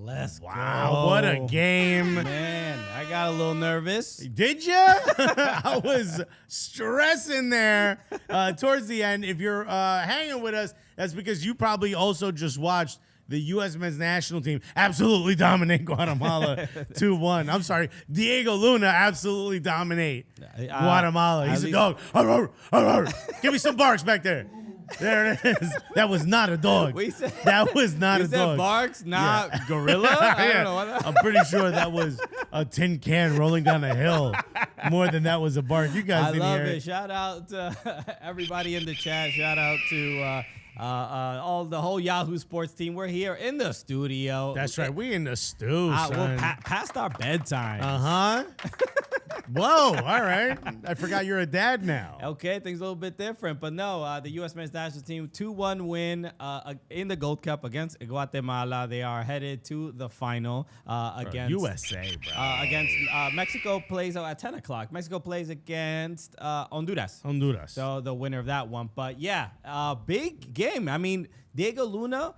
Let's go. Wow, what a game. Man, I got a little nervous. Did you? I was stressing there towards the end. If you're hanging with us, that's because you probably also just watched the U.S. men's national team absolutely dominate Guatemala 2-1. I'm sorry. Diego Luna absolutely dominate Guatemala. He's a dog. Give me some barks back there. There it is. That was not a dog. That was not a dog. You said barks, not gorilla? I don't know what I'm pretty sure that was a tin can rolling down a hill more than that was a bark. You guys didn't love hear it. Shout out to everybody in the chat. Shout out to all the whole Yahoo Sports team. We're here in the studio. That's right. We in the stew, son. We're past our bedtime. Uh-huh. Whoa, all right. I forgot you're a dad now. Okay, things a little bit different. But no, the U.S. men's national team, 2-1 win in the Gold Cup against Guatemala. They are headed to the final against USA, bro. Against Mexico plays at 10 o'clock. Mexico plays against Honduras. So the winner of that one. But yeah, big game. I mean, Diego Luna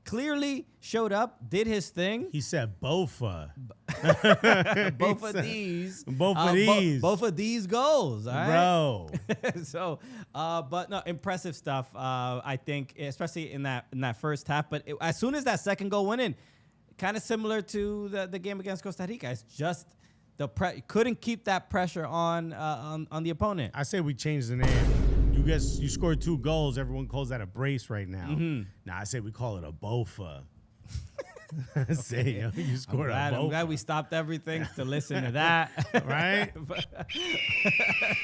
clearly showed up, did his thing. He said bofa. Both of these. Both of these goals, all right? Bro. So, but no, impressive stuff. I think, especially in that first half. But as soon as that second goal went in, kind of similar to the game against Costa Rica, it's just couldn't keep that pressure on the opponent. I say we change the name. You scored 2 goals. Everyone calls that a brace right now. Mm-hmm. Nah, I say we call it a bofa. Say, you scored a bofa. I'm glad we stopped everything to listen to that. Right?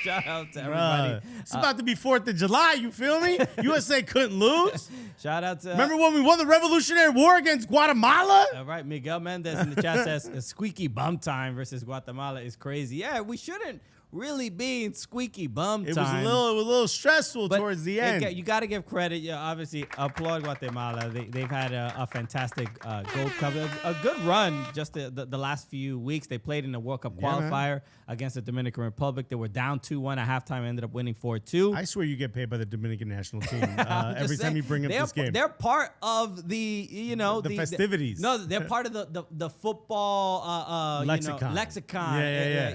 Shout out to everybody. It's about to be 4th of July. You feel me? USA couldn't lose. Shout out to... Remember when we won the Revolutionary War against Guatemala? All right. Miguel Mendez in the chat says squeaky bum time versus Guatemala is crazy. Yeah, we shouldn't really being squeaky bum time. It was a little stressful towards the end. You got to give credit. Yeah, obviously, applaud Guatemala. They've had a fantastic Gold Cup, a good run just the last few weeks. They played in the World Cup qualifier against the Dominican Republic. They were down 2-1 at halftime, ended up winning 4-2. I swear you get paid by the Dominican national team every time you bring up this game. They're part of the, the festivities. They're part of the football lexicon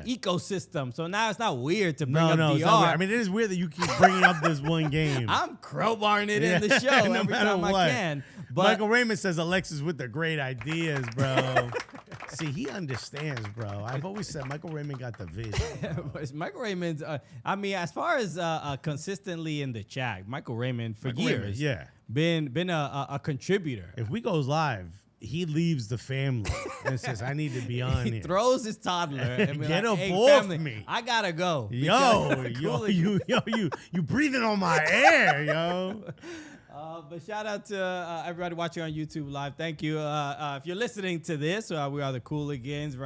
ecosystem. So now it's not weird to bring up DR. It's not weird. I mean, it is weird that you keep bringing up this one game. I'm crowbarring it in the show every time I can. But Michael Raymond says Alexis with the great ideas, bro. See, he understands, bro. I've always said Michael Raymond got the vision. Michael Raymond's, I mean, as far as consistently in the chat, Michael Raymond for years been a contributor. If we goes live, he leaves the family and says, I need to be on here. He throws his toddler and be get like, up hey, off family, me. I gotta go. You breathing on my air, yo. But shout out to everybody watching on YouTube Live. Thank you. If you're listening to this, we are the Cooligans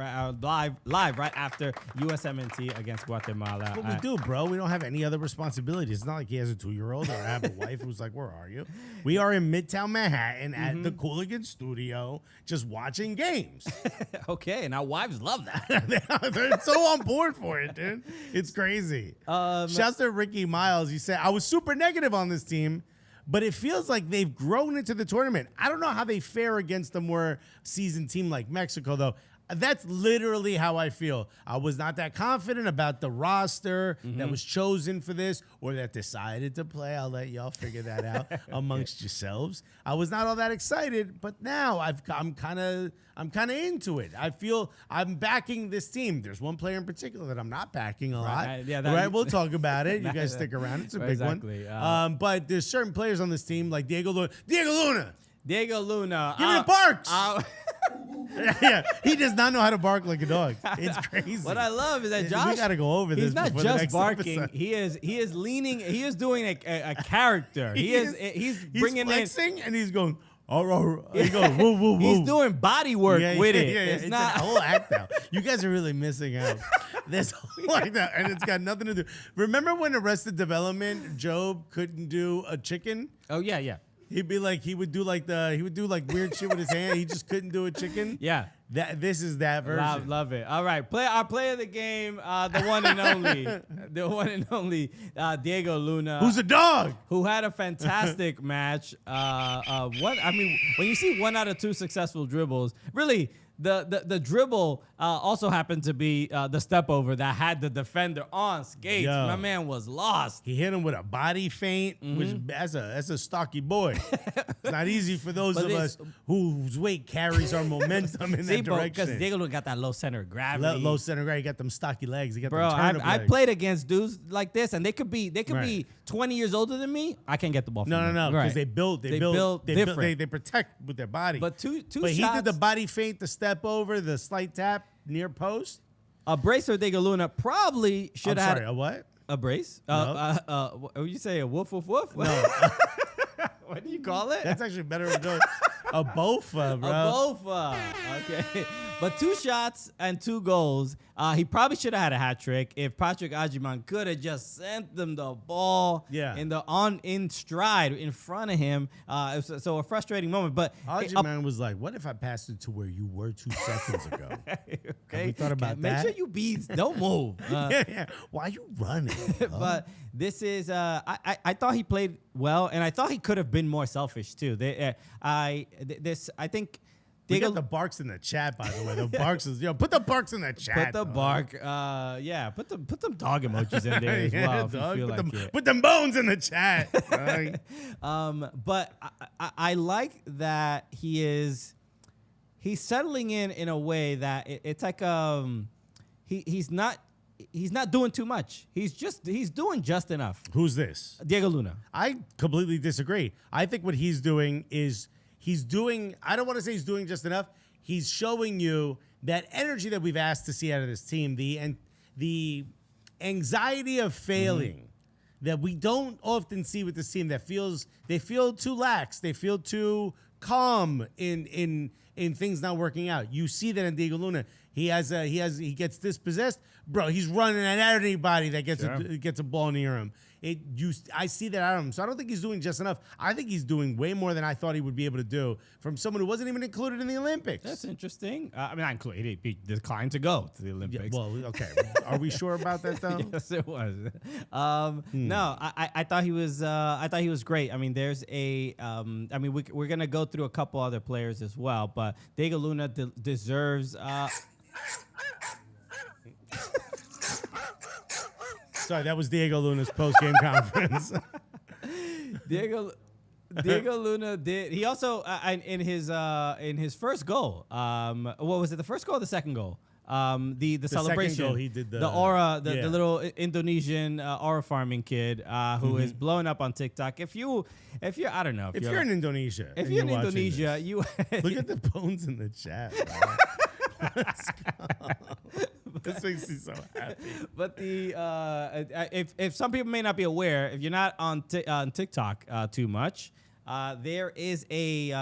live right after USMNT against Guatemala. That's what we do, bro. We don't have any other responsibilities. It's not like he has a 2-year-old or I have a wife who's like, where are you? We are in Midtown Manhattan at the Cooligan studio just watching games. Okay, and our wives love that. They're so on board for it, dude. It's crazy. Shouts to Ricky Miles. He said, I was super negative on this team, but it feels like they've grown into the tournament. I don't know how they fare against a more seasoned team like Mexico, though. That's literally how I feel. I was not that confident about the roster that was chosen for this or that decided to play. I'll let y'all figure that out amongst yourselves. I was not all that excited, but now I'm kind of into it. I feel I'm backing this team. There's one player in particular that I'm not backing a lot. Right, we'll talk about it. You guys stick around. It's a big one. But there's certain players on this team like Diego Luna. Diego Luna. Give me the barks. Yeah, he does not know how to bark like a dog. It's crazy. What I love is that Josh. We got to go over this. He's not just barking. Episode. He is leaning. He is doing a character. He's bringing flexing and he's going. He goes woo woo woo. He's doing body work with it. It's not a whole act out. You guys are really missing out. This like that, and it's got nothing to do. Remember when Arrested Development, Job couldn't do a chicken? Oh yeah. He'd be like, he would do like weird shit with his hand. He just couldn't do a chicken. Yeah. This is that version. Love it. All right, our player of the game, the one and only, Diego Luna, Who's a dog? who had a fantastic match. When you see 1 out of 2 successful dribbles, really. The dribble also happened to be the step over that had the defender on skates. Yo. My man was lost. He hit him with a body feint, which that's a stocky boy. It's not easy for those of us whose weight carries our momentum in that direction. Because Diego got that low center of gravity. Low center of gravity. He got them stocky legs. He got Bro, them turnip I legs. played against dudes like this, and they could be Right. 20 years older than me. I can't get the ball from them. No, because they build different. they protect with their body. But two But shots. he did the body feint, the step over, the slight tap near post. A brace for Diego Luna probably should have Sorry, a what? a brace. No. What you say? A woof woof woof? No, What do you call it? that's actually better than doing a bofa, bro. A bofa. Okay. But 2 shots and 2 goals. He probably should have had a hat trick if Patrick Agyemang could have just sent them the ball in stride in front of him. So a frustrating moment. But Agyemang was like, "What if I passed it to where you were 2 seconds ago?" okay. Have we thought about Make that? sure you beats. Don't move. Yeah. Why are you running? But this is I thought he played well, and I thought he could have been more selfish too. I think We Diego, got the barks in the chat, by the way. The barks is put the barks in the chat. put the bark. Put them dog emojis in there as well. If dog, you feel like it. put them bones in the chat. But I like that he's settling in a way that it's like he's not doing too much. He's doing just enough. Who's this? Diego Luna. I completely disagree. I think what he's doing is I don't want to say he's doing just enough. He's showing you that energy that we've asked to see out of this team, the anxiety of failing that we don't often see with this team, they feel too lax, they feel too calm in things not working out. You see that in Diego Luna. He gets dispossessed, bro. He's running at anybody that gets a ball near him. I see that out of him. So I don't think he's doing just enough. I think he's doing way more than I thought he would be able to do from someone who wasn't even included in the Olympics. That's interesting. Not included. He declined to go to the Olympics. Yeah, well, okay. Are we sure about that though? Yes, it was. No, I thought he was. I thought he was great. I mean, there's a. We're gonna go through a couple other players as well, but Diego Luna deserves. Sorry, that was Diego Luna's post-game conference. Diego Luna did. He also in his first goal. What was it? The first goal or the second goal? The celebration. Second goal, he did the aura, the little Indonesian aura farming kid who is blowing up on TikTok. If you're I don't know if you're in Indonesia, if you're in Indonesia, you look at the bones in the chat. Let's go. This makes me so happy. But if some people may not be aware, if you're not on TikTok too much, there is a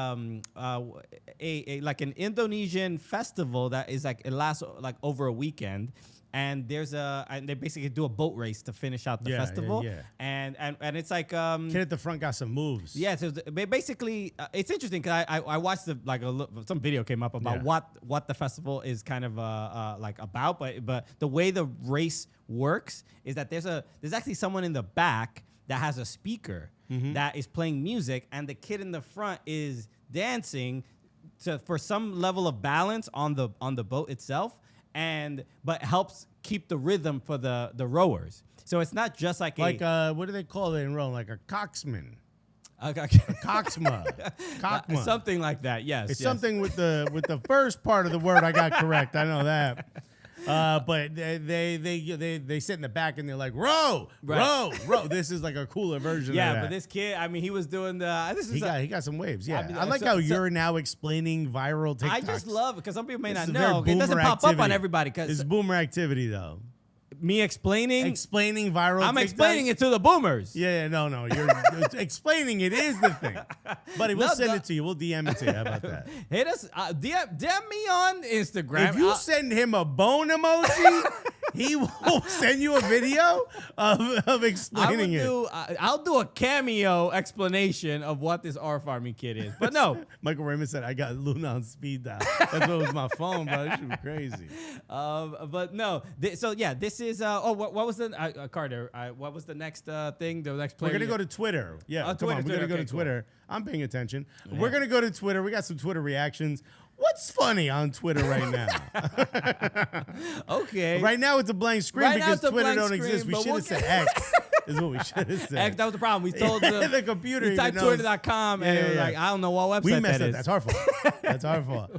like an Indonesian festival that is like it lasts like over a weekend. And and they basically do a boat race to finish out the festival. Yeah. And it's like kid at the front got some moves. Yeah, so basically it's interesting because I watched some video came up about what the festival is kind of like about, but the way the race works is that there's actually someone in the back that has a speaker that is playing music, and the kid in the front is dancing for some level of balance on the boat itself. But helps keep the rhythm for the rowers. So it's not just like what do they call it in Rome? Like a coxman. A coxma. Cockma. Something like that, yes. It's something with the first part of the word I got correct. I know that. But they sit in the back and they're like, row. This is like a cooler version of that. Yeah, but this kid, he was doing he got some waves, yeah. I like how you're now explaining viral TikToks. I just love it because some people may not know. It doesn't pop up on everybody. It's boomer activity, though. Me explaining viral I'm TikToks? Explaining it to the boomers. Yeah, no. You're explaining it is the thing. Buddy, we'll send it to you. We'll DM it to you. How about that? Hit us. DM me on Instagram. If you send him a bone emoji, He will send you a video of explaining it. I'll do a cameo explanation of what this R farming kit is. But no. Michael Raymond said, I got Luna on speed dial. That's what was my phone, bro. This shit was crazy. But no. So, yeah, this is, what was the, Carter, what was the next thing? The next player? We're going to go to Twitter. Yeah, come on. We're going to go to Twitter. I'm paying attention. Yeah. We're going to go to Twitter. We got some Twitter reactions. What's funny on Twitter right now? Okay. Right now it's a blank screen because Twitter don't exist. We should have said X. Is what we should have said. X, that was the problem. We told the computer. We typed twitter.com and it was like, I don't know what website that is. That's our fault. That's our fault.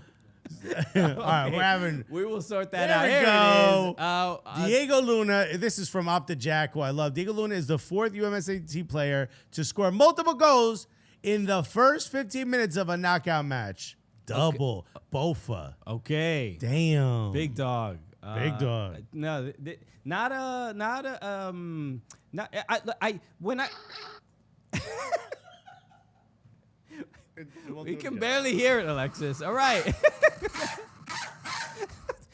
All right, we will sort that out. Here it is. Diego Luna. This is from Opta Jack, who I love. Diego Luna is the 4th USMNT player to score multiple goals in the first 15 minutes of a knockout match. Double. Bofa. Okay. Damn. Big dog. Big dog. No, we can barely hear it, Alexis. All right.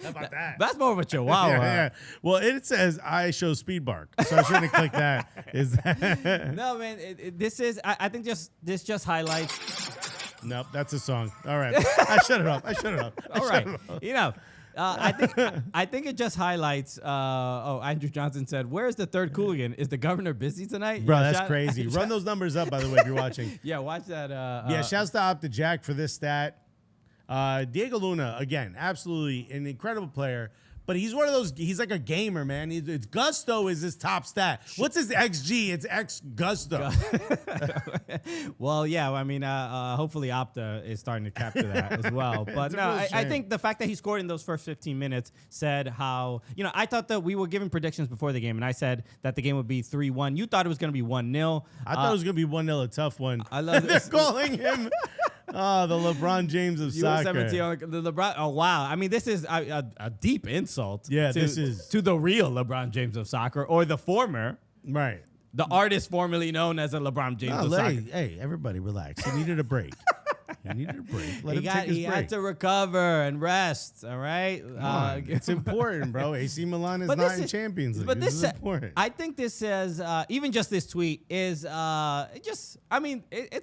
How about that? That's more of a chihuahua. Yeah. Well, it says I show speed bark, so I shouldn't have clicked that. Is that? No, man. This is. I think this just highlights. Nope, that's a song. All right, I shut it off. All right, enough. I think it just highlights. Andrew Johnson said, "Where's the third Cooligan? Is the governor busy tonight?" Bro, that's crazy. Run those numbers up, by the way, if you're watching. Yeah, watch that. Shouts out to Jack for this stat. Diego Luna, again, absolutely an incredible player. But he's one of those, he's like a gamer, man. It's Gusto is his top stat. What's his XG? It's X Gusto. Well, yeah, I mean, hopefully Opta is starting to capture that as well. But no, I think the fact that he scored in those first 15 minutes said how, I thought that we were giving predictions before the game, and I said that the game would be 3-1. You thought it was going to be 1-0. I thought it was going to be 1-0, a tough one. I love this. They're calling him... Oh, the LeBron James of soccer. USMNT, the LeBron. Oh, wow. I mean, this is a deep insult. Yeah, this is to the real LeBron James of soccer, or the former. Right. The artist formerly known as a LeBron James of soccer. Hey, everybody, relax. He needed a break. Let him take his break. He had to recover and rest. All right, it's important, bro. AC Milan is not in Champions League. But this is important. I think this says even just this tweet is it's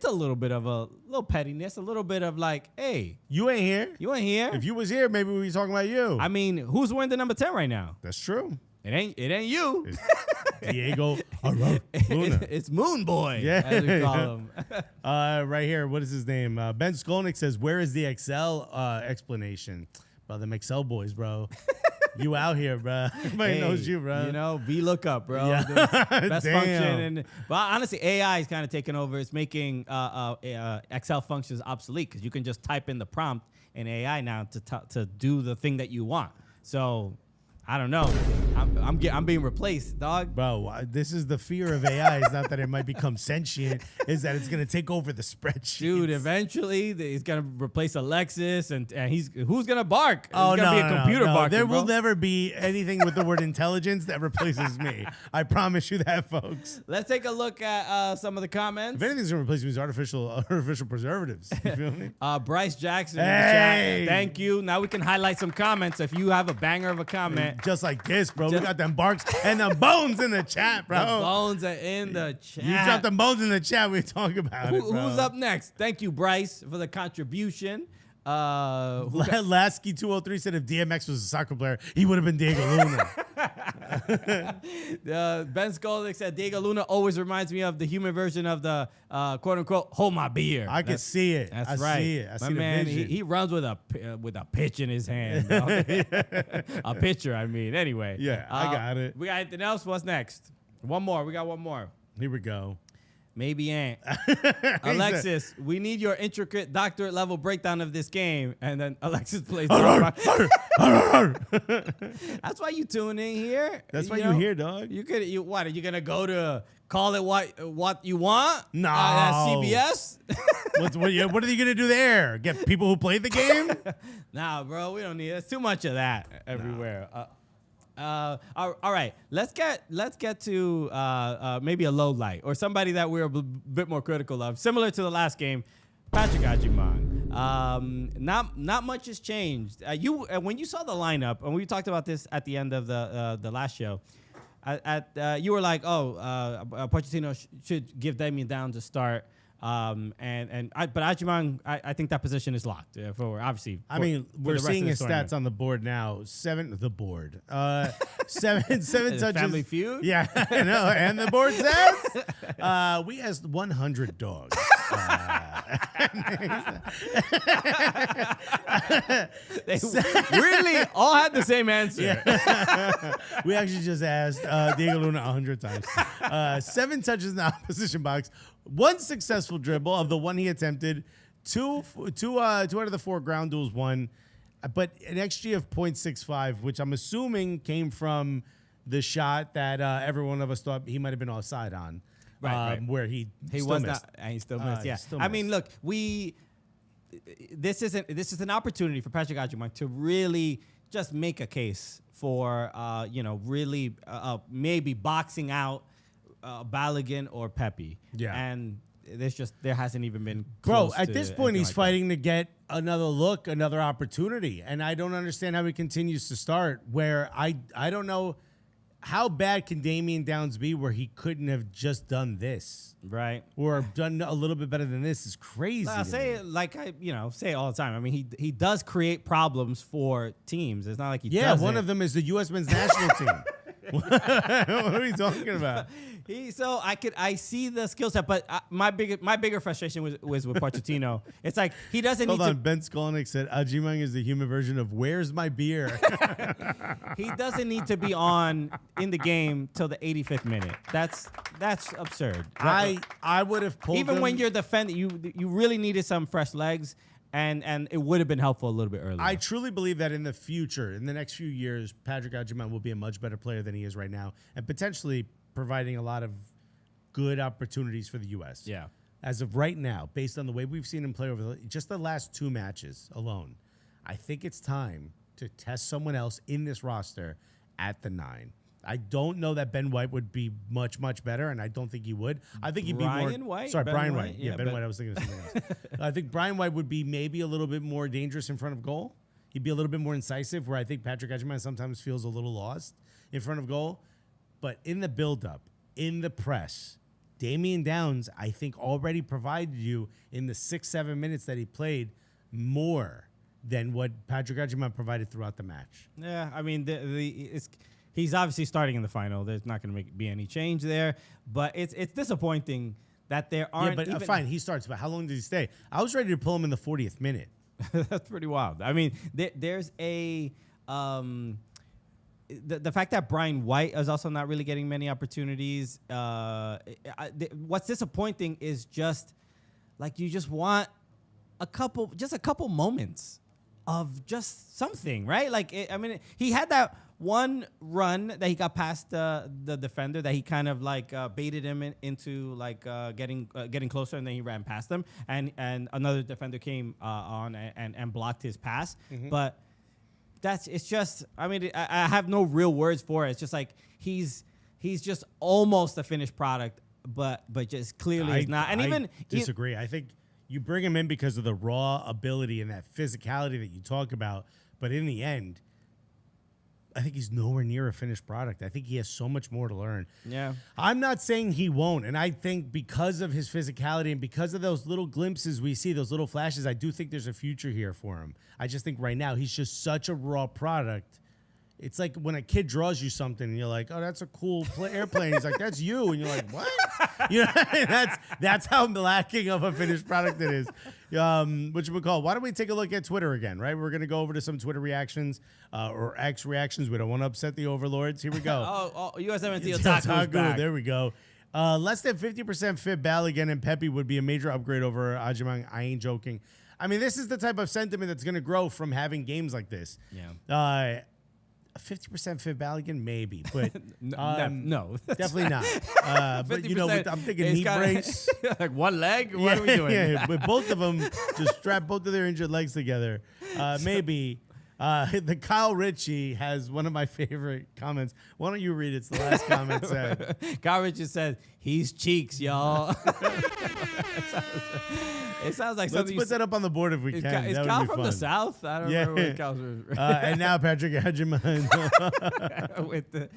a little bit of a little pettiness, a little bit of like, hey, you ain't here. You ain't here. If you was here, maybe we'd be talking about you. I mean, who's wearing the number 10 right now? That's true. It ain't you. It's Diego Luna. It's Moon Boy, as we call him. Right here, what is his name? Ben Skolnick says, where is the Excel explanation? Bro, them Excel boys, bro. You out here, bro. Everybody knows you, bro. VLOOKUP, bro. Yeah. Best function. But honestly, AI is kind of taking over. It's making Excel functions obsolete because you can just type in the prompt in AI now to do the thing that you want. So... I don't know. I'm being replaced, dog. Bro, this is the fear of AI. It's not that it might become sentient. Is that it's gonna take over the spreadsheet. Dude, eventually he's gonna replace Alexis, and who's gonna bark? Oh, it's gonna be a computer barking, there will bro. never be anything with the word intelligence that replaces me. I promise you that, folks. Let's take a look at some of the comments. If anything's gonna replace me, is artificial preservatives. You feel me? Bryce Jackson in the chat. Thank you. Now we can highlight some comments. If you have a banger of a comment. Just like this, bro. We got them barks and the bones in the chat, bro. The bones are in the chat. You drop them bones in the chat, we talk about it, bro. Who's up next? Thank you, Bryce, for the contribution. Lasky 203 said if DMX was a soccer player, he would have been Diego Luna. Ben Skolnick said Diego Luna always reminds me of the human version of the quote unquote hold my beer. I can see it. That's right. See it. I see man, the vision. He runs with a pitch in his hand. A pitcher, I mean. Anyway. Yeah, I got it. We got anything else? What's next? One more. We got one more. Here we go. Maybe ain't. Alexis, we need your intricate doctorate level breakdown of this game. And then Alexis plays. That's why you tune in here. That's why you here, dog. What are you gonna go to call it what you want? No. CBS. What are you gonna do there? Get people who play the game? Nah, bro, we don't need it. There's too much of that everywhere. All right, let's get to maybe a low light or somebody that we're a bit more critical of, similar to the last game, Patrick Agyemang. Not much has changed. When you saw the lineup, and we talked about this at the end of the last show, you were like, Pochettino should give Damian Downs a start. But Agyemang, I think that position is locked for obviously. We're seeing his stats on the board now. Seven touches. Family Feud. Yeah, I know. And the board says we has 100 dogs. They weirdly all had the same answer. Yeah. We actually just asked Diego Luna 100 times. 7 touches in the opposition box, 1 successful dribble of the one he attempted, two out of the 4 ground duels won, but an XG of 0.65, which I'm assuming came from the shot that every one of us thought he might have been offside on. Right. Where he was missed. Not, and he still missed. Yeah, I mean, look, this is an opportunity for Patrick Agyemang to really just make a case for really maybe boxing out Balogun or Pepe. Yeah, and there hasn't even been. Bro, at this point, he's fighting to get another look, another opportunity, and I don't understand how he continues to start. Where I don't know. How bad can Damian Downs be where he couldn't have just done this? Right. Or done a little bit better than this is crazy. I say it like I say it all the time. I mean, he does create problems for teams. It's not like he doesn't. One of them is the U.S. men's national team. What are we talking about? I see the skill set, but my bigger frustration was with Pochettino. It's like he doesn't need to. Ben Skolnick said Agyemang is the human version of "Where's my beer?" He doesn't need to be in the game till the 85th minute. That's absurd. I would have pulled even him. when you're defending, you really needed some fresh legs. And it would have been helpful a little bit earlier. I truly believe that in the future, in the next few years, Patrick Agyemang will be a much better player than he is right now, and potentially providing a lot of good opportunities for the U.S. Yeah. As of right now, based on the way we've seen him play over just the last 2 matches alone, I think it's time to test someone else in this roster at the 9. I don't know that Ben White would be much, much better, and I don't think he would. I think he'd be more... Brian White? Brian White. Yeah, Ben White. I was thinking of something else. I think Brian White would be maybe a little bit more dangerous in front of goal. He'd be a little bit more incisive, where I think Patrick Agyemang sometimes feels a little lost in front of goal. But in the build-up, in the press, Damian Downs, I think, already provided you in the 6-7 minutes that he played more than what Patrick Agyemang provided throughout the match. Yeah, I mean, he's obviously starting in the final. There's not going to be any change there. But it's disappointing that there aren't. Yeah, but fine, he starts. But how long did he stay? I was ready to pull him in the 40th minute. That's pretty wild. I mean, there's a the fact that Brian White is also not really getting many opportunities. What's disappointing is just like you just want a couple moments of just something, right? Like he had that one run that he got past the defender that he kind of like baited him into like getting closer, and then he ran past him, and another defender came on and blocked his pass. Mm-hmm. But it's just, I mean, I have no real words for it. It's just like he's just almost a finished product, but just clearly is not. And I disagree. I think you bring him in because of the raw ability and that physicality that you talk about, but in the end, I think he's nowhere near a finished product. I think he has so much more to learn. Yeah. I'm not saying he won't. And I think because of his physicality and because of those little glimpses we see, those little flashes, I do think there's a future here for him. I just think right now he's just such a raw product. It's like when a kid draws you something and you're like, oh, that's a cool airplane. He's like, that's you. And you're like, what? You know, that's how lacking of a finished product it is. Whatchamacallit? Why don't we take a look at Twitter again, right? We're going to go over to some Twitter reactions or X reactions. We don't want to upset the overlords. Here we go. USMNT Otaku back. There we go. Less than 50% fit Balogun and Pepe would be a major upgrade over Agyemang. I ain't joking. I mean, this is the type of sentiment that's going to grow from having games like this. Yeah. 50% fit Balogun, maybe, but no, definitely not. But you know, I'm thinking knee brace, like one leg. What are we doing? Yeah, but both of them just strap both of their injured legs together. Maybe The Kyle Ritchie has one of my favorite comments. Why don't you read it? It's the last comment said. Kyle Ritchie said, he's cheeks, y'all. It sounds like something. Let's put that up on the board if we can. Is That Kyle would be from fun. the South? I don't remember where Kyle's from. And now Patrick Agyemang. With the,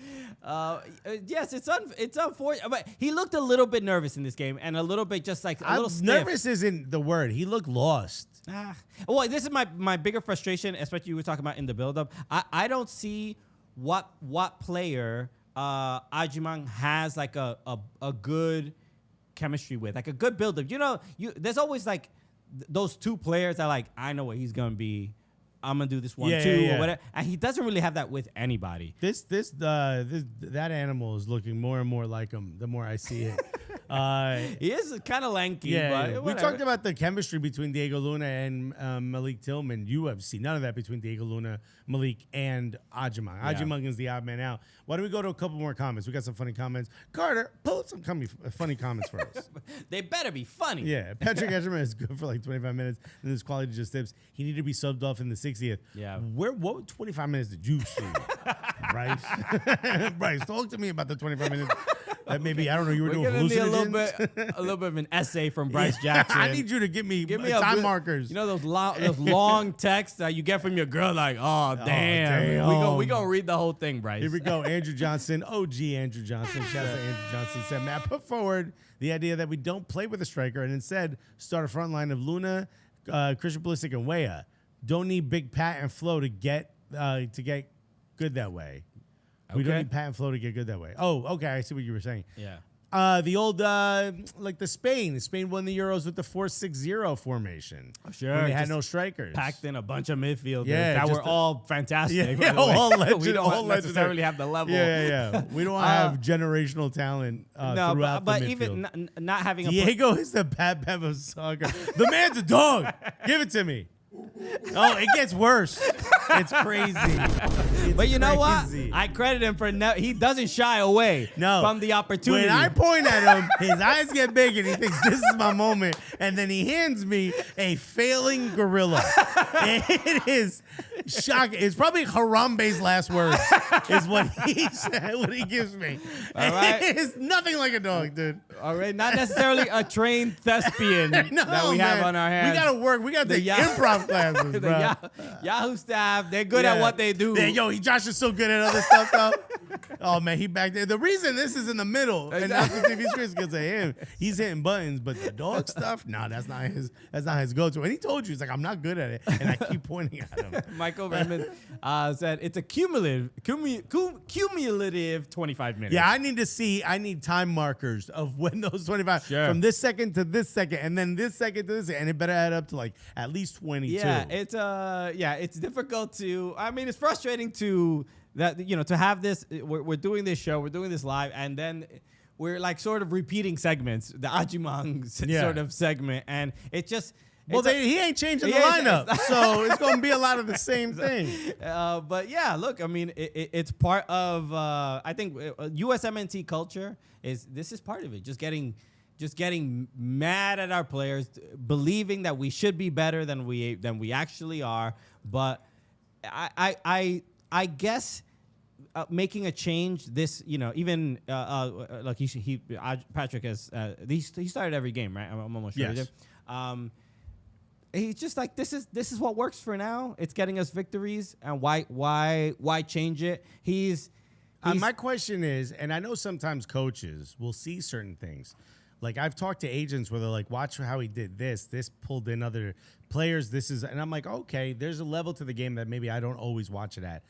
yes, it's unfortunate, but he looked a little bit nervous in this game and a little bit just like a little stiff. Nervous isn't the word. He looked lost. Well, this is my bigger frustration, especially you were talking about in the build-up. I don't see what player Agyemang has like a good chemistry with, like a good build-up. You know, there's always like those two players that like, I know what he's gonna be. I'm gonna do this one too, or whatever. And he doesn't really have that with anybody. That animal is looking more and more like him the more I see it. He is kind of lanky. Yeah, but we talked about the chemistry between Diego Luna and Malik Tillman. You have seen none of that between Diego Luna, Malik, and Agyemang. Agyemang is the odd man out. Why don't we go to a couple more comments? We got some funny comments. Carter, pull up some funny comments for us. They better be funny. Yeah, Patrick Agyemang is good for like 25 minutes, and his quality just dips. He needed to be subbed off in the 60th. Yeah. What 25 minutes did you see, Bryce? Bryce, talk to me about the 25 minutes. That maybe, I don't know, you were doing hallucinogens? a little bit of an essay from Bryce Jackson. I need you to give me time markers. You know those long texts that you get from your girl, like, oh, damn. We gonna read the whole thing, Bryce. Here we go. Andrew Johnson, OG Andrew Johnson. Shout out to Andrew Johnson. Said, Matt, put forward the idea that we don't play with a striker and instead start a front line of Luna, Christian Pulisic, and Weah. Don't need Big Pat and Flo to get good that way. We don't need Pat and Flo to get good that way. Oh, okay. I see what you were saying. Yeah. The old, like the Spain. Spain won the Euros with the 4-6-0 formation. Sure. When they had no strikers. Packed in a bunch of midfielders that were all fantastic. Yeah, all legend. We don't necessarily have the level. Yeah. We don't have generational talent throughout but the midfield. Even not having Diego is the Pat Bev of soccer. The man's a dog. Give it to me. Oh, it gets worse. It's crazy. But you know what? I credit him for he doesn't shy away from the opportunity. When I point at him, his eyes get big and he thinks this is my moment. And then he hands me a failing gorilla. It is shocking. It's probably Harambe's last words is what he said, what he gives me. All right. It's nothing like a dog, dude. All right. Not necessarily a trained thespian that we have on our hands. We got to work. We got to take improv classes, bro. Yahoo staff, they're good at what they do. Yeah, Josh is so good at other stuff, though. Oh, man, he back there. The reason this is in the middle and not the TV screen is because of him. He's hitting buttons, but the dog stuff, that's not his go-to. And he told you, he's like, I'm not good at it. And I keep pointing at him. Michael Raymond said it's a cumulative 25 minutes. Yeah, I need time markers of when those 25, from this second to this second, and then this second to this second, and it better add up to like at least 22. Yeah, it's difficult to, I mean, it's frustrating to have this, we're doing this show, we're doing this live, and then we're like sort of repeating segments, the Agyemang sort of segment, and it just, he ain't changing the lineup, so it's going to be a lot of the same thing. But yeah, look, I mean, it's part of, I think USMNT culture this is part of it. Just getting mad at our players, believing that we should be better than we actually are. But I guess making a change this, even like Patrick has he started every game, right? I'm almost sure he did. He's just like, this is what works for now. It's getting us victories, and why change it? My question is, and I know sometimes coaches will see certain things. Like I've talked to agents where they're like, watch how he did this pulled in other players. And I'm like, okay, there's a level to the game that maybe I don't always watch it at.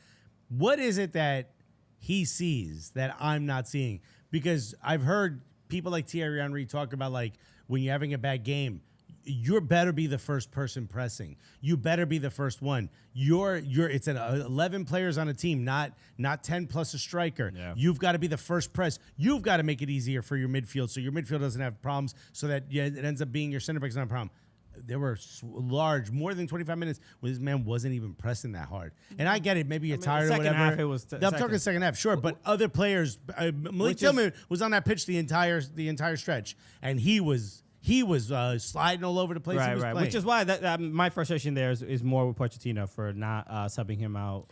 What is it that he sees that I'm not seeing? Because I've heard people like Thierry Henry talk about like when you're having a bad game, you better be the first person pressing. You better be the first one. It's 11 players on a team, not 10 plus a striker. Yeah. You've got to be the first press. You've got to make it easier for your midfield so your midfield doesn't have problems, so that it ends up being your center back's not a problem. There were more than 25 minutes where this man wasn't even pressing that hard. And I get it. Maybe you're tired or whatever. Half, it was I'm talking second half, sure. But other players, Malik Tillman was on that pitch the entire stretch, and he was he was sliding all over the place. He was playing. Which is why my frustration there is more with Pochettino for not subbing him out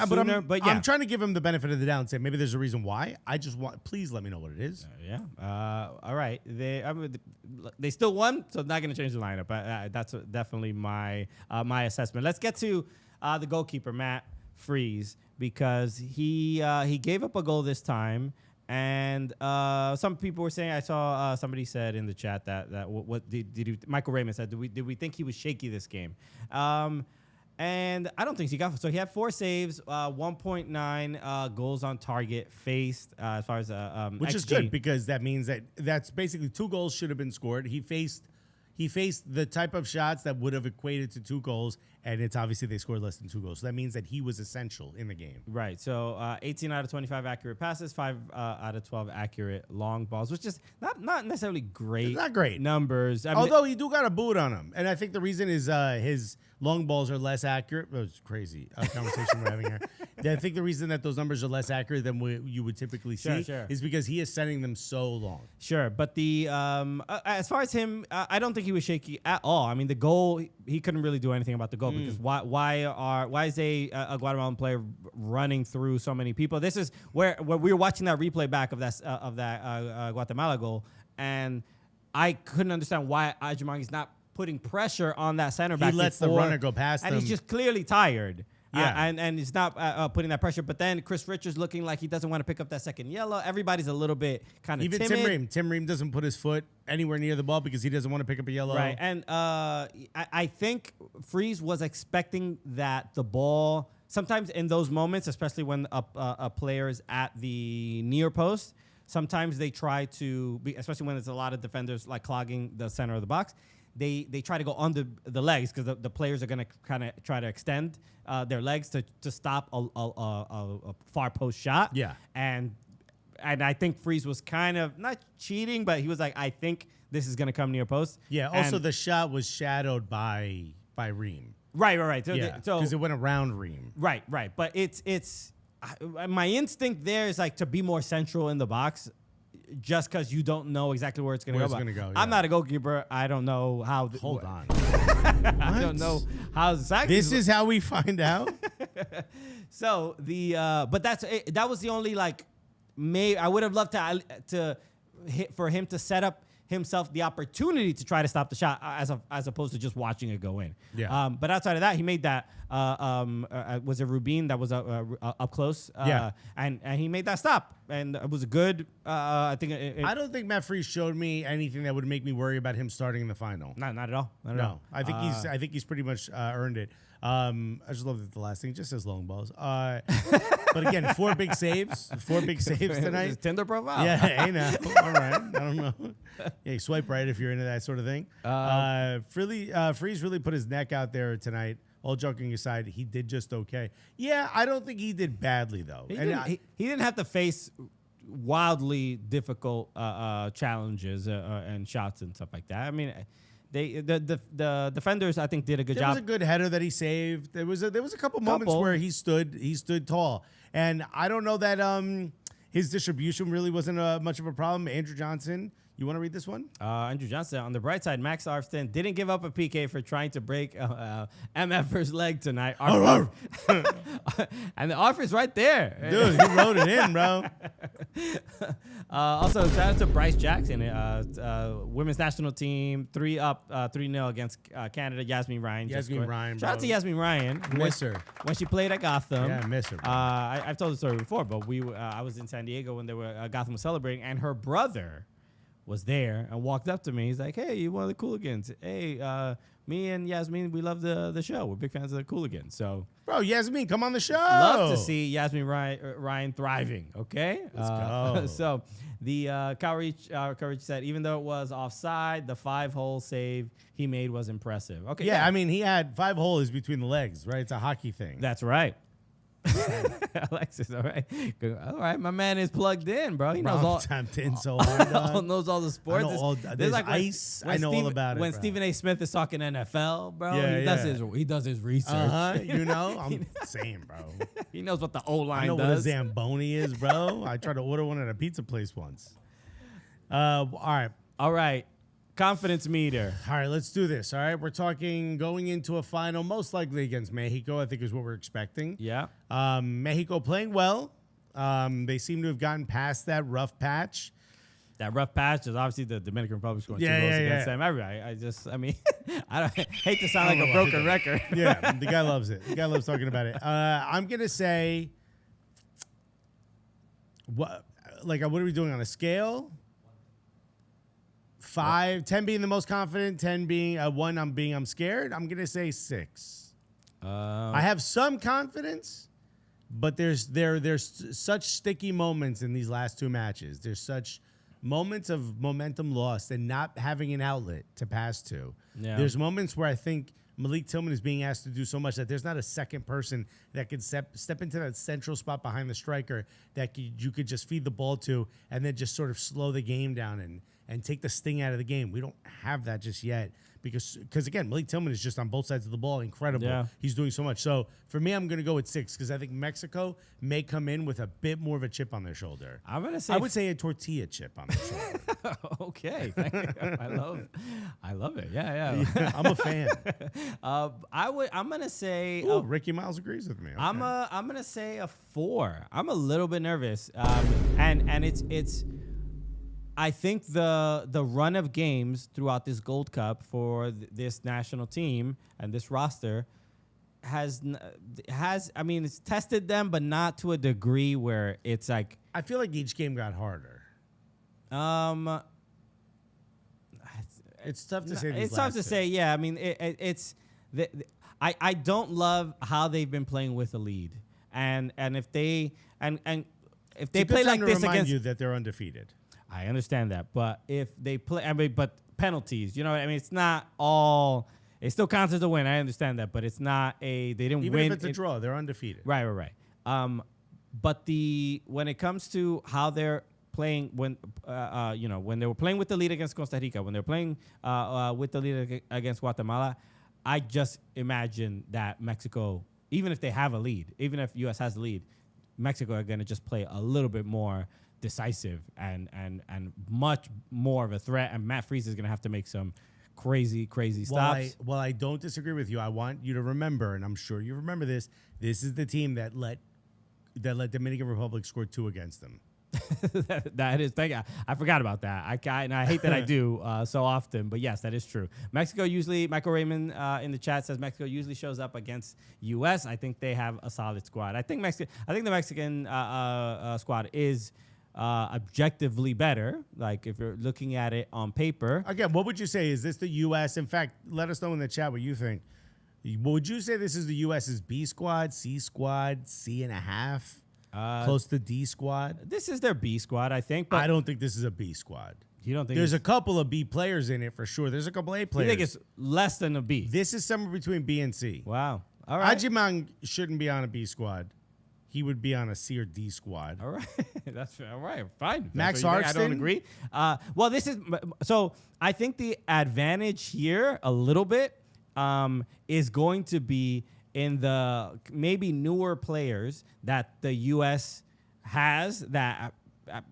sooner. But I'm trying to give him the benefit of the doubt and say maybe there's a reason why. I just want, please let me know what it is. All right. They still won, so not going to change the lineup. That's definitely my assessment. Let's get to the goalkeeper, Matt Freese, because he gave up a goal this time. And some people were saying, I saw somebody said in the chat that what did Michael Raymond said, did we think he was shaky this game? And I don't think he got. So he had 4 saves, 1.9 goals on target faced as far as which XG. is good because that means that's basically 2 goals should have been scored. He faced the type of shots that would have equated to 2 goals, and it's obviously they scored less than 2 goals. So that means that he was essential in the game. Right. So 18 out of 25 accurate passes, 5 out of 12 accurate long balls, which is not necessarily great. It's not great numbers. Although he do got a boot on him, and I think the reason is his long balls are less accurate. It was crazy conversation we're having here. I think the reason that those numbers are less accurate than you would typically see is because he is sending them so long. Sure, but the as far as him, I don't think he was shaky at all. I mean, the goal, he couldn't really do anything about the goal because why is a Guatemalan player running through so many people? This is where we were watching that replay back of that Guatemala goal, and I couldn't understand why Agyemang is not putting pressure on that center back. He lets the runner go past him. And he's just clearly tired. Yeah. And he's not putting that pressure. But then Chris Richards looking like he doesn't want to pick up that second yellow. Everybody's a little bit kind of timid. Even Tim Ream doesn't put his foot anywhere near the ball because he doesn't want to pick up a yellow. Right. And I think Freese was expecting that the ball, sometimes in those moments, especially when a player is at the near post, sometimes they try to, especially when there's a lot of defenders like clogging the center of the box, they try to go under the legs because the players are going to kind of try to extend their legs to stop a far post shot. Yeah. And I think Freese was kind of not cheating, but he was like, I think this is going to come near post. Yeah. Also, the shot was shadowed by Ream. Right. So, yeah. Because it went around Ream. Right. But it's my instinct there is like to be more central in the box. Just because you don't know exactly where it's going to go. I'm not a goalkeeper. I don't know how. Hold on. I don't know how exactly. This is how we find out. So but that was the only I would have loved to hit for him to set up himself the opportunity to try to stop the shot as opposed to just watching it go in. Yeah. But outside of that, he made that. Was it Rubin that was up close? And he made that stop, and it was a good. I think. I don't think Matt Freese showed me anything that would make me worry about him starting in the final. Not at all. Not at all. I think he's pretty much earned it. I just love that the last thing just says long balls. But again, 4 big saves. 4 big saves tonight. His Tinder profile. Yeah, hey now. All right. I don't know. Yeah, swipe right if you're into that sort of thing. Freese really put his neck out there tonight. All joking aside, he did just okay. Yeah, I don't think he did badly though. He didn't have to face wildly difficult challenges and shots and stuff like that. I mean. The defenders, I think, did a good job. There was a good header that he saved. There was a couple moments where he stood tall, and I don't know that his distribution really wasn't much of a problem. Andrew Johnson, you want to read this one? Andrew Johnson, on the bright side, Max Arfston didn't give up a PK for trying to break MF's leg tonight. And the offer's right there. Dude, he wrote it in, bro. Also, shout out to Bryce Jackson, women's national team, 3-0 against Canada. Yasmin Ryan. Shout out to Yasmin Ryan. Miss her. When she played at Gotham. Yeah, I miss her. I've told the story before, but I was in San Diego when Gotham was celebrating, and her brother was there and walked up to me. He's like, "Hey, you one of the Cooligans? Hey, me and Yasmin, we love the show. We're big fans of the Cooligans." So, bro, Yasmin, come on the show. Love to see Yasmin Ryan thriving. Okay, let's go. So, the Courage said, even though it was offside, the 5-hole save he made was impressive. Okay, yeah, I mean, he had 5 holes between the legs, right? It's a hockey thing. That's right. Alexis, all right, my man is plugged in, bro. He knows all. Tapped in so hard. Knows all the sports. There's like ice. I know all about it. When Stephen A. Smith is talking NFL, bro, he does his research. You know, I'm same, bro. He knows what the O line does. I know what a Zamboni is, bro. I tried to order one at a pizza place once. All right. confidence meter. All right, let's do this. All right, we're talking going into a final, most likely against Mexico, I think is what we're expecting. Yeah. Mexico playing well. They seem to have gotten past that rough patch. That rough patch is obviously the Dominican Republic scoring 2 Yeah, goals yeah, against yeah. them. I mean, I don't hate to sound like a broken record. Yeah, the guy loves it. The guy loves talking about it. I'm gonna say, what are we doing on a scale? 5, 10 being the most confident, 10 being 1. I'm scared. I'm gonna say 6. I have some confidence, but there's such sticky moments in these last 2 matches. There's such moments of momentum lost and not having an outlet to pass to. Yeah. There's moments where I think Malik Tillman is being asked to do so much that there's not a second person that could step into that central spot behind the striker that you could just feed the ball to and then just sort of slow the game down and take the sting out of the game. We don't have that just yet because again, Malik Tillman is just on both sides of the ball. Incredible. Yeah. He's doing so much. So for me, I'm going to go with 6 because I think Mexico may come in with a bit more of a chip on their shoulder. I'm gonna say I would say a tortilla chip on their shoulder. Okay, I love it. Yeah. I'm a fan. I'm gonna say. Ooh, Ricky Miles agrees with me. Okay. I'm gonna say a 4. I'm a little bit nervous, and it's. I think the run of games throughout this Gold Cup for this national team and this roster has it's tested them, but not to a degree where it's like. I feel like each game got harder. It's tough to say. It's tough to say. Yeah, I mean, I don't love how they've been playing with a lead, and if they play like this remind against you that they're undefeated. I understand that, but if they play, but penalties, it's not all. It still counts as a win. I understand that, but it's not they didn't Even win. if it's a draw, they're undefeated. Right. But when it comes to how they're playing when they were playing with the lead against Costa Rica, when they're playing with the lead against Guatemala, I just imagine that Mexico, even if they have a lead, even if U.S. has the lead, Mexico are going to just play a little bit more decisive and much more of a threat, and Matt Freese is going to have to make some crazy stops. Well, I don't disagree with you. I want you to remember, and I'm sure you remember this. This is the team that let Dominican Republic score 2 against them. That is, thank you. I forgot about that. I hate that I do so often, but yes, that is true. Mexico usually, Michael Raymond in the chat says Mexico usually shows up against U.S. I think they have a solid squad. I think the Mexican squad is objectively better. Like if you're looking at it on paper. Again, what would you say? Is this the U.S.? In fact, let us know in the chat what you think. Would you say this is the U.S.'s B squad, C squad, C.5? Close to D squad? This is their B squad, I think. But I don't think this is a B squad. You don't think there's a couple of B players in it for sure. There's a couple A players. You think it's less than a B? This is somewhere between B and C. Wow. All right. Agyemang shouldn't be on a B squad. He would be on a C or D squad. All right. That's all right. Fine. Max Hartston? I don't Hartston? agree. Well, this is so I think the advantage here a little bit is going to be in the maybe newer players that the U.S. has that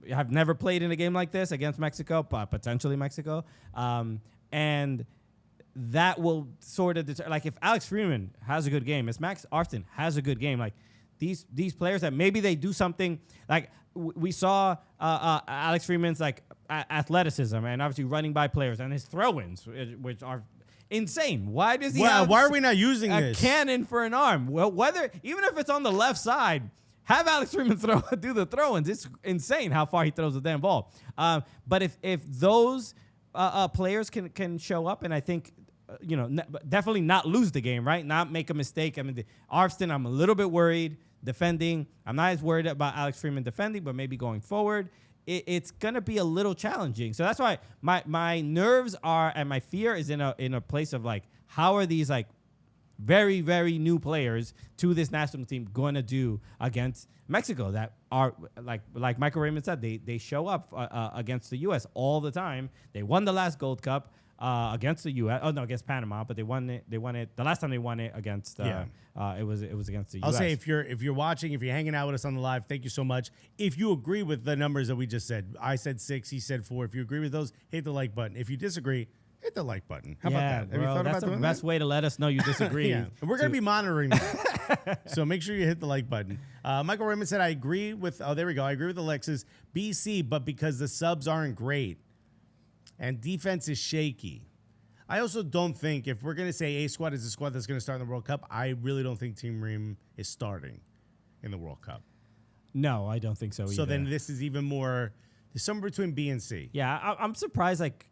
have never played in a game like this against Mexico, potentially Mexico. And that will sort of deter, like if Alex Freeman has a good game, if Max Hartston has a good game, like these players that maybe they do something like we saw Alex Freeman's like athleticism and obviously running by players and his throw-ins, which are insane. Why does he have why are we not using a this? cannon for an arm? Well, even if it's on the left side, have Alex Freeman do the throw-ins. It's insane how far he throws the damn ball. But if those players can show up, and I think definitely not lose the game, right? Not make a mistake. I mean, Arvston, I'm a little bit worried defending. I'm not as worried about Alex Freeman defending, but maybe going forward, it's going to be a little challenging. So that's why my nerves are, and my fear is in a place of like, how are these like very, very new players to this national team going to do against Mexico that are like Michael Raymond said, they show up against the U.S. all the time. They won the last Gold Cup. against the U.S. Oh no, against Panama, but they won it. They won it the last time they won it against. It was against the U.S. I'll say if you're watching, if you're hanging out with us on the live, thank you so much. If you agree with the numbers that we just said, I said 6, he said 4. If you agree with those, hit the like button. If you disagree, hit the like button. How about that? Have you thought that's about the best way to let us know you disagree. Yeah. And we're going to be monitoring that. So make sure you hit the like button. Michael Raymond said, I agree with, there we go. I agree with Alexis. BC, but because the subs aren't great and defense is shaky. I also don't think, if we're going to say A squad is a squad that's going to start in the World Cup, I really don't think Team Ream is starting in the World Cup. No, I don't think so either. So then this is even more, there's somewhere between B and C. Yeah, I'm surprised, like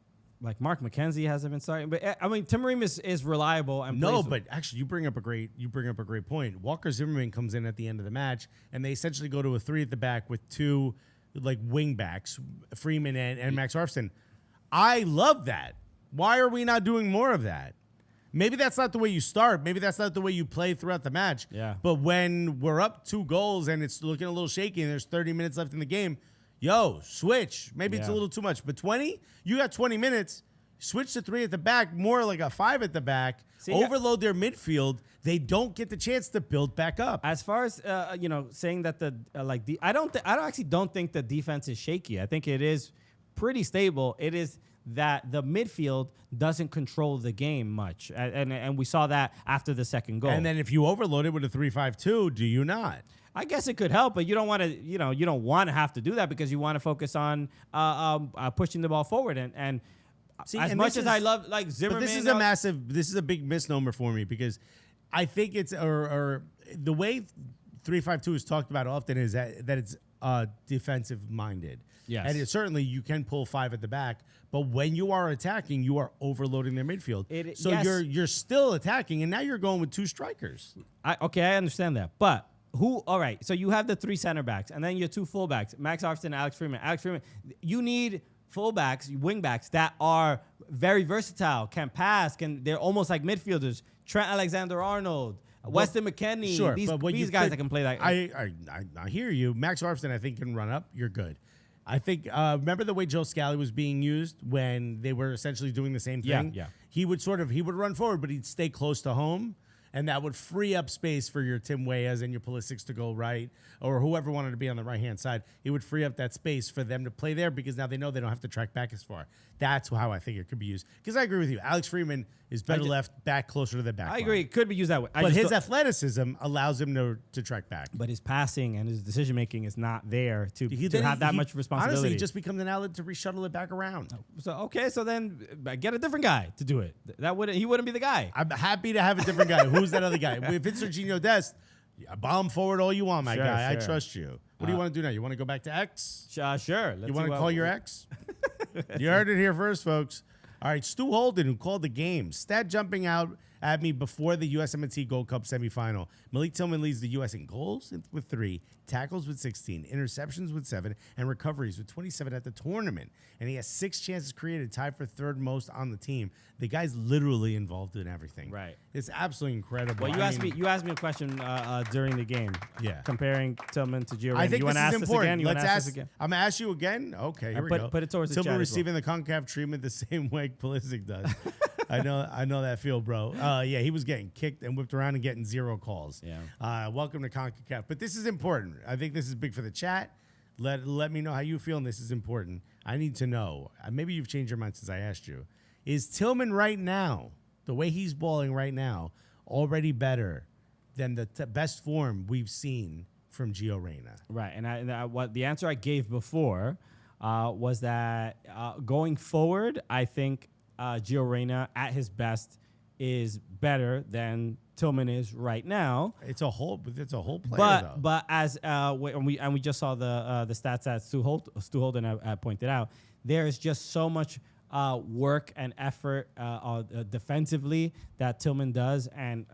Mark McKenzie hasn't been starting, but I mean Tim Ream is reliable and but actually you bring up a great point. Walker Zimmerman comes in at the end of the match, and they essentially go to a 3 at the back with 2 like wing backs, Freeman and Max Arfson. I love that. Why are we not doing more of that? Maybe that's not the way you start. Maybe that's not the way you play throughout the match. Yeah. But when we're up 2 goals and it's looking a little shaky and there's 30 minutes left in the game, switch. Maybe it's a little too much. But 20, you got 20 minutes. Switch to 3 at the back, more like a 5 at the back. Overload their midfield. They don't get the chance to build back up. As far as saying that I don't actually think the defense is shaky. I think it is pretty stable. It is that the midfield doesn't control the game much, and we saw that after the second goal. And then if you overload it with a 3-5-2, do you not? I guess it could help, but you don't want to, you don't want to have to do that because you want to focus on pushing the ball forward. And see, as and much as I love Zimmerman, but this is a big misnomer for me because I think it's or the way 3-5-2 is talked about often is that it's defensive minded. Yes. And certainly you can pull 5 at the back, but when you are attacking, you are overloading their midfield. You're still attacking, and now you're going with 2 strikers. I understand that. But all right, so you have the 3 center backs, and then your 2 fullbacks, Max Arfson and Alex Freeman. You need fullbacks, wing backs that are very versatile, can pass, they're almost like midfielders. Trent Alexander-Arnold, Weston McKennie, sure, these guys that can play that. I hear you. Max Arfson, I think, can run up. You're good. I think, remember the way Joe Scally was being used when they were essentially doing the same thing? Yeah. He would run forward, but he'd stay close to home, and that would free up space for your Tim Weahs and your Pulisic's to go right, or whoever wanted to be on the right-hand side. It would free up that space for them to play there because now they know they don't have to track back as far. That's how I think it could be used. Because I agree with you. Alex Freeman is better left back closer to the back. I agree. It could be used that way. But his athleticism allows him to track back. But his passing and his decision-making is not there to have that much responsibility. Honestly, he just becomes an outlet to reshuttle it back around. So then get a different guy to do it. He wouldn't be the guy. I'm happy to have a different guy. Who's that other guy? If it's Serginho Dest, bomb forward all you want, my guy. Sure. I trust you. What do you want to do now? You want to go back to X? Sure. You want to call your ex? You heard it here first, folks. All right, Stu Holden, who called the game. Stat jumping out at me before the USMNT Gold Cup semifinal. Malik Tillman leads the U.S. in goals with 3, tackles with 16, interceptions with 7, and recoveries with 27 at the tournament. And he has 6 chances created, tied for 3rd most on the team. The guy's literally involved in everything. Right. It's absolutely incredible. Well, you asked me a question during the game. Yeah. Comparing Tillman to Gio Reyna. I think you want to ask this again? Let's ask. I'm going to ask you again. Okay, here we go. Put it towards the Tillman chat receiving the CONCACAF treatment the same way Pulisic does. I know that feel, bro. Yeah, he was getting kicked and whipped around and getting 0 calls. Yeah. Welcome to CONCACAF. But this is important. I think this is big for the chat. Let me know how you feel, and this is important. I need to know. Maybe you've changed your mind since I asked you. Is Tillman right now, the way he's balling right now, already better than the best form we've seen from Gio Reyna? Right, and what the answer I gave before was that going forward, I think Gio Reyna at his best is better than Tillman is right now. It's a whole player, though. But as we just saw the stats that Stu Holden pointed out, there is just so much work and effort defensively that Tillman does, and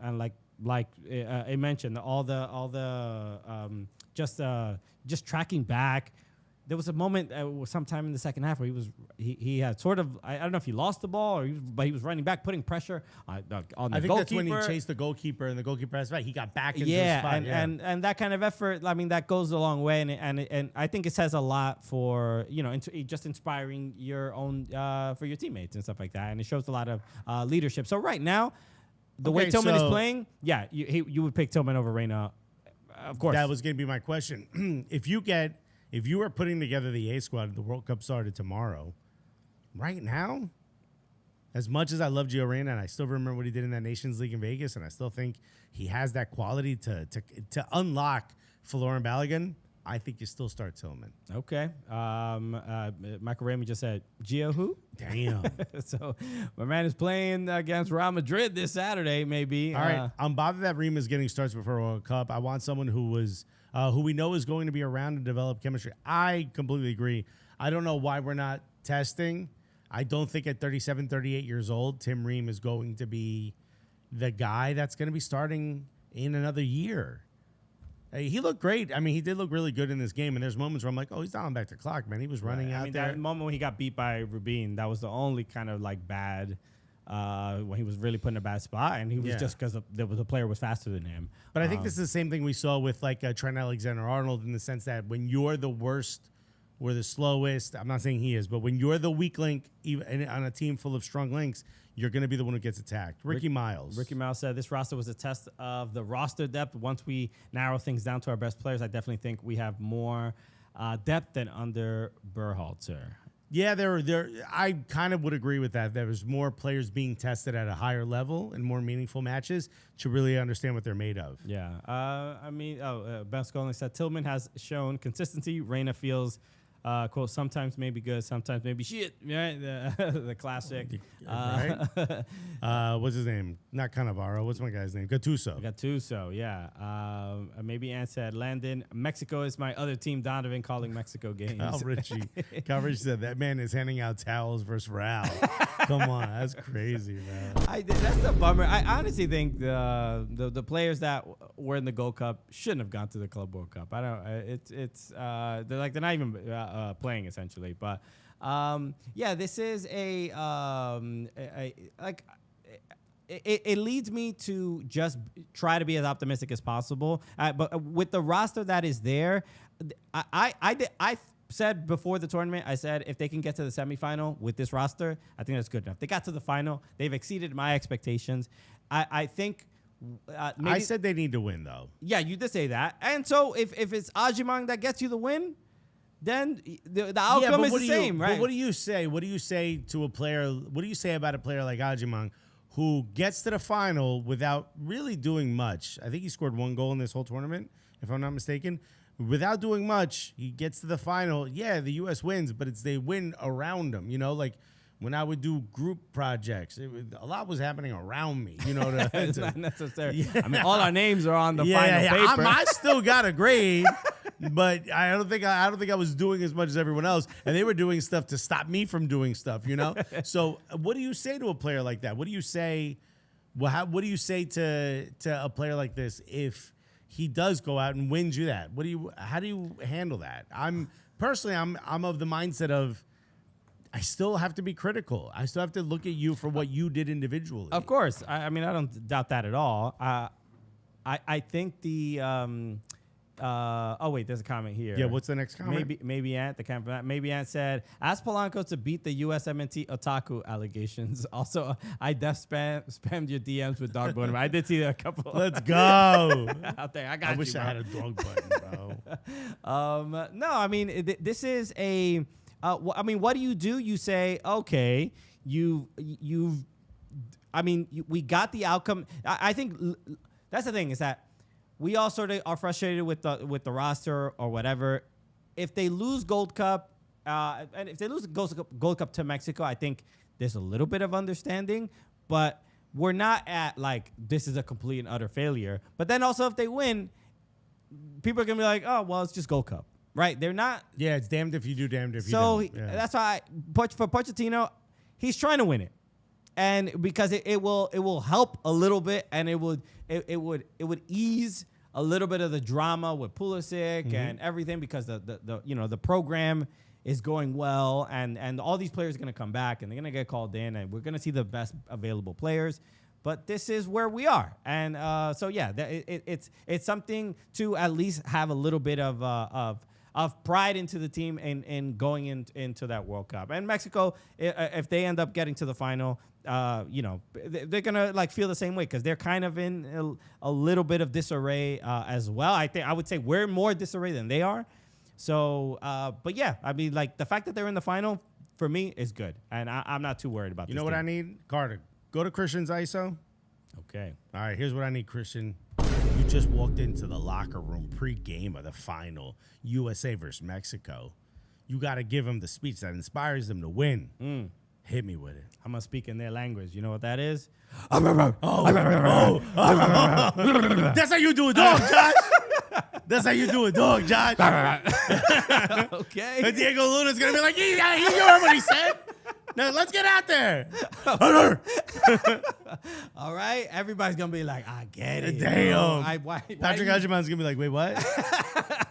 like I mentioned, all the just tracking back, there was a moment sometime in the second half where he had sort of, I don't know if he lost the ball but he was running back, putting pressure on the goalkeeper. I think that's when he chased the goalkeeper and the goalkeeper has back. He got back into the spot. And that kind of effort, I mean, that goes a long way, and I think it says a lot for just inspiring your own for your teammates and stuff like that, and it shows a lot of leadership. So right now, the way Tillman is playing, you would pick Tillman over Reyna, of course. That was going to be my question. If you were putting together the A squad, the World Cup started tomorrow. Right now, as much as I love Gio Reyna, and I still remember what he did in that Nations League in Vegas, and I still think he has that quality to unlock Folarin Balogun, I think you still start Tillman. Okay. Michael Raymond just said, Gio who? Damn. So my man is playing against Real Madrid this Saturday, maybe. All right. I'm bothered that Rima's getting starts before World Cup. I want someone who we know is going to be around and develop chemistry. I completely agree. I don't know why we're not testing. I don't think at 37, 38 years old, Tim Ream is going to be the guy that's going to be starting in another year. He looked great. I mean, he did look really good in this game. And there's moments where I'm like, oh, he's dialing back the clock, man. He was running out there. That moment when he got beat by Rubin, that was the only kind of like bad when he was really put in a bad spot. And he was just because the player was faster than him. But I think this is the same thing we saw with like Trent Alexander-Arnold in the sense that when you're the worst or the slowest, I'm not saying he is, but when you're the weak link even on a team full of strong links, you're going to be the one who gets attacked. Ricky Miles said this roster was a test of the roster depth. Once we narrow things down to our best players, I definitely think we have more depth than under Berhalter. Yeah, I kind of would agree with that. There was more players being tested at a higher level and more meaningful matches to really understand what they're made of. Yeah. Ben Scolling said Tillman has shown consistency. Reyna feels quote, sometimes maybe good, sometimes maybe shit, right? The classic. Right? What's his name? Not Cannavaro. What's my guy's name? Gattuso, yeah. Maybe Ann said, Landon, Mexico is my other team, Donovan calling Mexico games. Kyle Richie said, that man is handing out towels versus Real. Come on, that's crazy, man. That's the bummer. I honestly think the players that were in the Gold Cup shouldn't have gone to the Club World Cup. I don't. They're not even playing essentially, but this is it leads me to just try to be as optimistic as possible. But with the roster that is there, I said before the tournament, I said if they can get to the semifinal with this roster, I think that's good enough. They got to the final. They've exceeded my expectations. I think. I said they need to win, though. Yeah, you did say that. And so if it's Agyemang that gets you the win, then the outcome is the same, right? But what do you say? What do you say to a player? What do you say about a player like Agyemang who gets to the final without really doing much? I think he scored 1 goal in this whole tournament, if I'm not mistaken. Without doing much, he gets to the final. Yeah, the U.S. wins, but they win around him. You know, like when I would do group projects, a lot was happening around me. You know, it's not necessary. Yeah. I mean, all our names are on the final paper. I still got a grade, but I don't think I was doing as much as everyone else, and they were doing stuff to stop me from doing stuff. You know, so what do you say to a player like that? What do you say? Well, what do you say to a player like this if he does go out and wins you that? How do you handle that? I'm of the mindset of I still have to be critical. I still have to look at you for what you did individually. Of course. I mean, I don't doubt that at all. I think the oh wait, there's a comment here. Yeah, what's the next comment? Maybe Ant said, ask Polanco to beat the USMNT otaku allegations. Also, I spammed your DMs with dog button. I did see a couple. Let's go out there. I wish I had a dog button, bro. No, I mean this is a. I mean, what do? You say, okay, we got the outcome. I think that's the thing is that we all sort of are frustrated with the roster or whatever. If they lose Gold Cup, and if they lose Gold Cup to Mexico, I think there's a little bit of understanding, but we're not at like this is a complete and utter failure. But then also if they win, people are gonna be like, oh well, it's just Gold Cup. Right, they're not. Yeah, it's damned if you do, damned if you don't. So that's why for Pochettino, he's trying to win it, and because it will help a little bit, and it would ease a little bit of the drama with Pulisic and everything because the program is going well, and all these players are going to come back, and they're going to get called in, and we're going to see the best available players. But this is where we are, and it's something to at least have a little bit of pride into the team in going into that World Cup. And Mexico, if they end up getting to the final, they're gonna like feel the same way because they're kind of in a little bit of disarray as well. I would say we're more disarray than they are. So, but yeah, I mean, like the fact that they're in the final for me is good, and I'm not too worried about. You know what I need, Carter? Go to Christian's ISO. Okay. All right, here's what I need, Christian. You just walked into the locker room pre-game of the final, USA versus Mexico. You got to give them the speech that inspires them to win. Hit me with it. I'm going to speak in their language. You know what that is? That's how you do a dog, Josh. That's how you do a dog, Josh. Okay. And Diego Luna's going to be like, he heard what he said. Now, let's get out there. All right. Everybody's going to be like, I get it. Damn. Patrick Agyemang's going to be like, wait, what?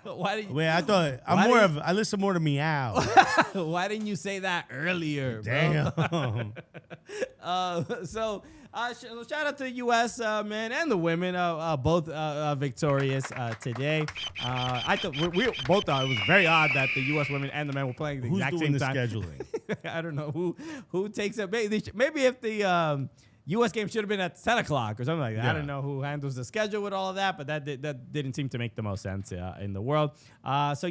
Why did you, Wait, I listen more to meow. why didn't you say that earlier, Damn. bro? Shout out to the U.S. Men and the women, both victorious today. I thought we both thought it was very odd that the U.S. women and the men were playing the exact same time. Who's doing the scheduling? I don't know who takes it. Maybe if the U.S. game should have been at 10 o'clock or something like that. Yeah. I don't know who handles the schedule with all of that, but that didn't seem to make the most sense in the world. So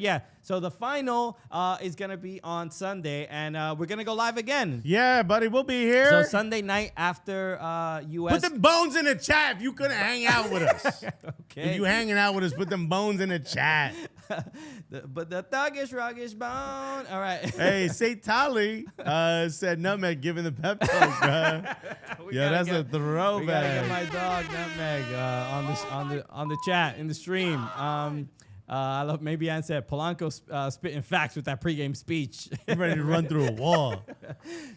the final is going to be on Sunday, and we're going to go live again. Yeah, buddy, we'll be here. So Sunday night after U.S. Put them bones in the chat if you couldn't hang out with us. Okay. If you hanging out with us, put them bones in the chat. But the thuggish, ruggish bone. All right. Hey, Say Tali said Nutmeg giving the pep talk, bro. Yeah, that's a throwback. We gotta get my dog Nutmeg on the chat in the stream. I love maybe Ann said Polanco spitting facts with that pregame speech. I'm ready to run through a wall.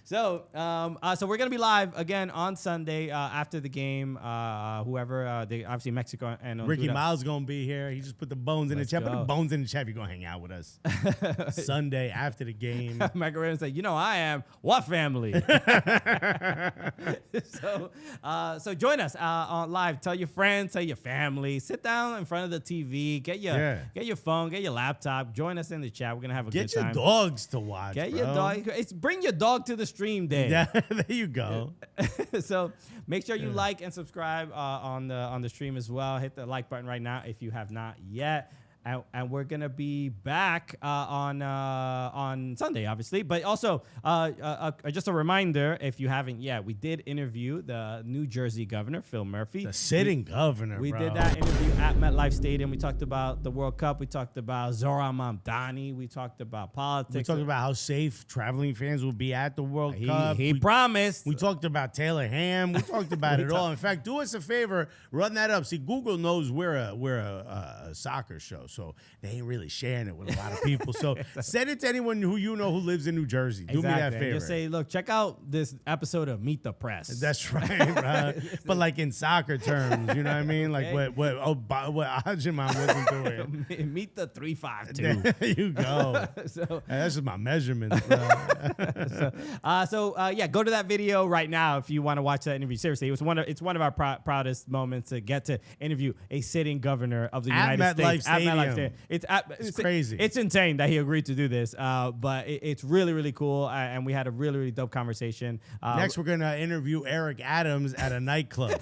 So we're gonna be live again on Sunday after the game. Obviously Mexico and Honduras. Ricky Miles gonna be here. He just put the bones in the chat. Put the bones in the chat if you're gonna hang out with us. Sunday after the game. Macarena said, I am what family? So join us on live. Tell your friends, tell your family. Sit down in front of the TV. Get your phone, get your laptop. Join us in the chat. We're gonna have a good time. Get your dogs to watch. Get your dog. Bring your dog to the stream day. Yeah, there you go. So make sure you like and subscribe on the stream as well. Hit the like button right now if you have not yet. And we're gonna be back on Sunday, obviously. But also, just a reminder, if you haven't yet, we did interview the New Jersey governor, Phil Murphy, the sitting governor. We did that interview at MetLife Stadium. We talked about the World Cup. We talked about Zoran Mamdani. We talked about politics. We talked about how safe traveling fans will be at the World Cup. He promised. We talked about Taylor Ham. We talked about it all. In fact, do us a favor, run that up. See, Google knows we're a soccer show. So they ain't really sharing it with a lot of people. So send it to anyone who you know who lives in New Jersey. Do me that favor. Just say, look, check out this episode of Meet the Press. That's right, bro. But like in soccer terms, you know what I mean? Like what Agyemang wasn't doing. Meet the 352. There you go. That's just my measurements, bro. Go to that video right now if you want to watch that interview. Seriously, it's one of our proudest moments to get to interview a sitting governor of the United States at MetLife Stadium. It's crazy. It's insane that he agreed to do this, but it's really, really cool, and we had a really, really dope conversation. Next, we're going to interview Eric Adams at a nightclub.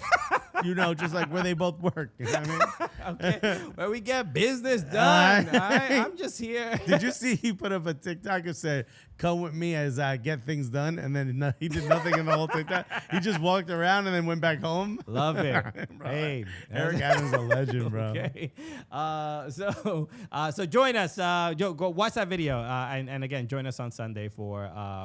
Just like where they both work. You know what I mean? Okay, where we get business done. All right? I'm just here. Did you see he put up a TikTok and said, "Come with me as I get things done," and then he did nothing in the whole TikTok. He just walked around and then went back home. Love it. Hey, Eric Adams is a legend, bro. Okay. So join us. Go watch that video, and again, join us on Sunday for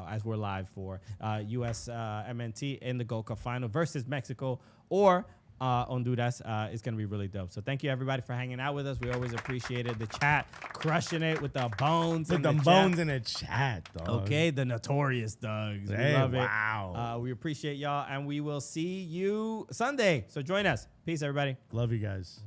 as we're live for USMNT in the Gold Cup final versus Mexico or Honduras. Is going to be really dope. So thank you everybody for hanging out with us. We always appreciate it. The chat crushing it with the bones. Put the bones in the chat, dog. Okay, the notorious dogs. Hey, we love wow. it. We appreciate y'all, and we will see you Sunday. So join us. Peace, everybody. Love you guys.